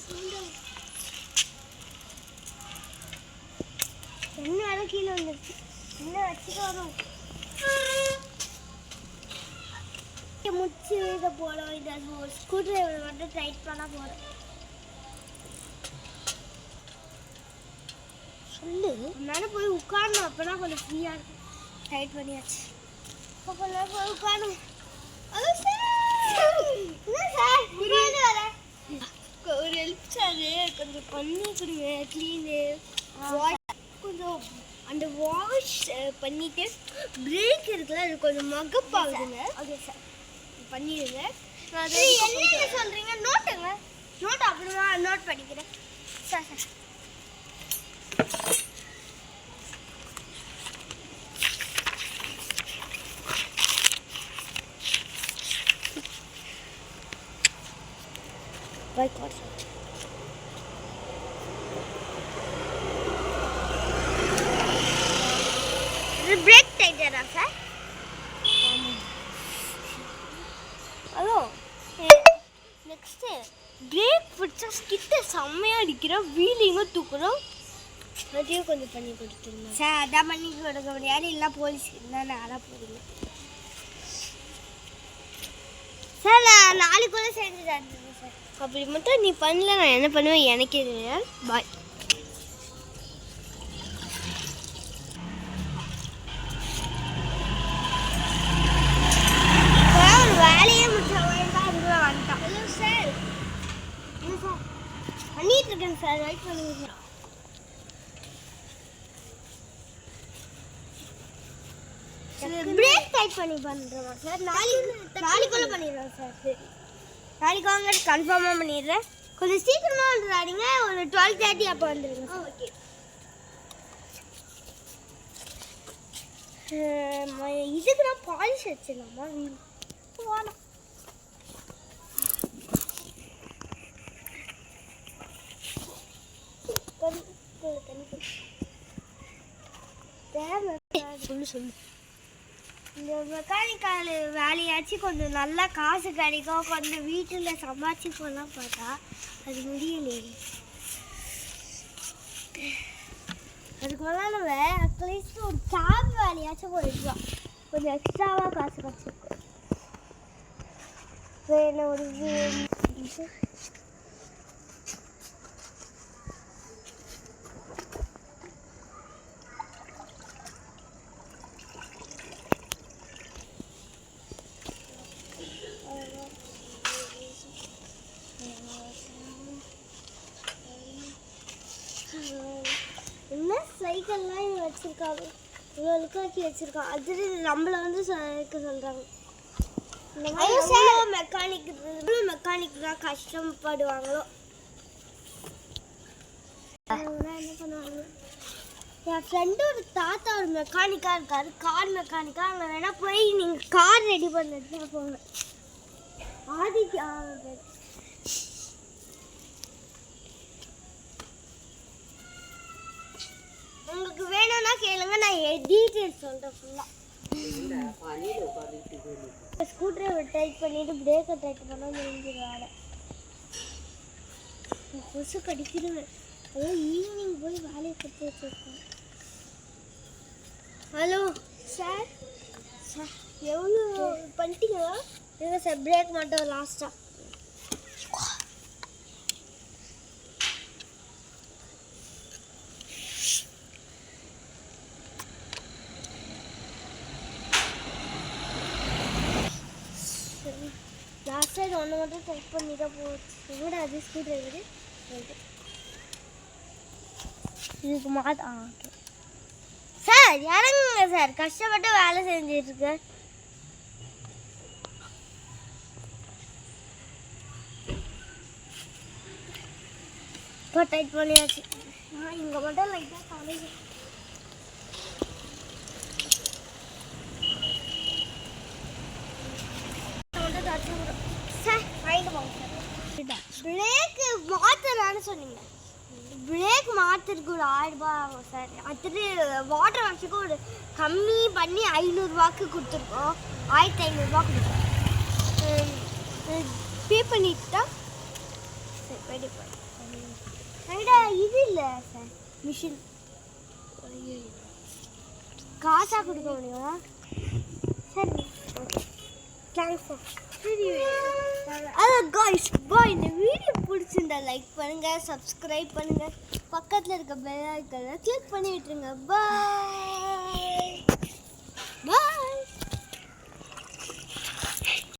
சொல்லு. என்ன வேலை கீழே வந்துருச்சு. என்ன வச்சுட்டு வரும் முச்சு இதை போடும். இதை ஒரு ஸ்க்ரூ டிரைவர் மட்டும் டைட் பண்ண போகிறோம். சொல்லு. மேலே போய் உட்காரணும், அப்போனா கொஞ்சம் ஃப்ரீயாக இருக்கும். டைட் பண்ணியாச்சு. இப்போ கொஞ்சம் போய் உட்காரணும். ஒரு ஹெல்ப் சார், கொஞ்சம் பண்ணி கொடுங்க. க்ளீனு கொஞ்சம் அந்த வாஷ் பண்ணிவிட்டு பிரேக் இருக்குல்ல, அது கொஞ்சம் மகப்பாகுதுங்க. ஓகே சார், பண்ணிடுங்க. என்ன சொல்கிறீங்க? நோட்டுங்க. நோட் அப்படின்னா நோட் படிக்கிறேன் சார். சார் பிரேக் டைட்டரா சார்? ஹலோ, நெக்ஸ்ட்டு பிரேக் பிடிச்சா ஸ்கிட்டை செம்மையாக அடிக்கிறோம். வீலிங்கும் தூக்குறோம். அதையும் கொஞ்சம் பண்ணி கொடுத்துருங்க சார். அதான் பண்ணி கொடுக்க முடியாது, இல்லை போலீஸ் இருந்தால் நாளாக போடுங்க சார். நான் நாளைக்குள்ளே செஞ்சு தந்துடுங்க சார். அப்படி மட்டும் நீ பண்ணல, நான் என்ன பண்ணுவேன் எனக்கே தெரியாது. பாய். ஒரு வேலையே முடிச்சா அதுக்குள்ள வந்துட்டான். Hello sir. என்ன சார் பண்ணிட்டு இருக்கேன் சார். வெயிட் பண்ணுங்க. பிரேக் டைட் பண்ணி பண்ணுறோமா சார்? நாளைக்குள்ளே பண்ணிடுறோம் சார். சரி, நாளைக்கு வாங்க, கன்ஃபார்மாக பண்ணிடுறேன். கொஞ்சம் சீக்கிரமாக வந்துடாதீங்க. ஒரு 12:30 அப்போ வந்துடுங்க. ஓகே. இதுக்கு நான் பாலிஷ் வச்சிடலாமா? வேணாம். சொல்லு. இந்த மெக்கானிக்கல் வேலையாச்சும் கொஞ்சம் நல்லா காசு கிடைக்கும், கொஞ்சம் வீட்டில் சம்பாதிச்சு போகலாம் பார்த்தா அது முடியலையே. அதுக்கு முதல்ல நம்ம அட்லீஸ்ட் ஒரு கேப் வேலையாச்சும் போயிடுவோம். கொஞ்சம் எக்ஸ்ட்ராவாக காசு கிடச்சிருக்கும். என்ன ஒரு என்ன சைக்கிள்லாம் இவங்க வச்சுருக்காங்க. இவங்களுக்கு வச்சு வச்சுருக்காங்க. அது நம்மளை வந்து இருக்க சொல்கிறாங்க. மெக்கானிக் தான் கஷ்டப்படுவாங்களோ. என்ன பண்ணுவாங்க? என் ஃப்ரெண்டு ஒரு தாத்தா ஒரு மெக்கானிக்காக இருக்கார். கார் மெக்கானிக்காக. அங்கே வேணால் போய் நீங்கள் கார் ரெடி பண்ணிட்டு தான் போங்க. ஆதித்யா உங்களுக்கு வேணும்னா கேளுங்க, நான் டீட்டெயில்ஸ் சொல்கிறேன் ஃபுல்லாக. ஸ்க்ரூ டிரைவர் டைட் பண்ணிவிட்டு பிரேக்கை டைட் பண்ணால் முடிஞ்சிடுவாங்க. கொசு கடிக்கிறேன். அதோ ஈவினிங் போய் வேலையை கொடுத்து வச்சுருக்கேன். Hello sir. சார் எவ்வளோ பண்ணிட்டீங்களா? இல்லை சார், பிரேக் மட்டும் லாஸ்ட்டாக. லாஸ்ட்டாக இது ஒன்று மட்டும் டைப் பண்ணி தான் போச்சு. எங்கூட அது ஸ்க்ரூ டிரைவரு இதுக்கு ஓகே சார். இறங்குங்க சார், கஷ்டப்பட்டு வேலை செஞ்சிட்ருக்கேன். இப்போ டைட் பண்ணியாச்சு. இங்கே மட்டும் லைட்டாக காலேஜ் சார் வாங்கிட்டு போங்க சார். பிரேக்கு மாற்றலான்னு சொன்னீங்க. பிரேக் மாற்றுறதுக்கு ஒரு 1000 ரூபாய் ஆகும் சார். அடுத்தது வாட்டர் வாஷுக்கு ஒரு கம்மி பண்ணி 500 ரூபாய்க்கு கொடுத்துருக்கோம். 1500 ரூபா கொடுத்துருக்கோம். பே பண்ணிட்டா சரி படி ஐடா இது இல்லை சார் மிஷின் காசாக கொடுக்க முடியுமா சரி ஓகே தேங்க்ஸ் சார் சரி அதான் காய்ஸ் பாய் இந்த வீடியோ பிடிச்சிருந்தா லைக் பண்ணுங்கள் சப்ஸ்கிரைப் பண்ணுங்கள் பக்கத்தில் இருக்க பெல் ஐக்கானை கிளிக் பண்ணி விட்டுருங்க பாய்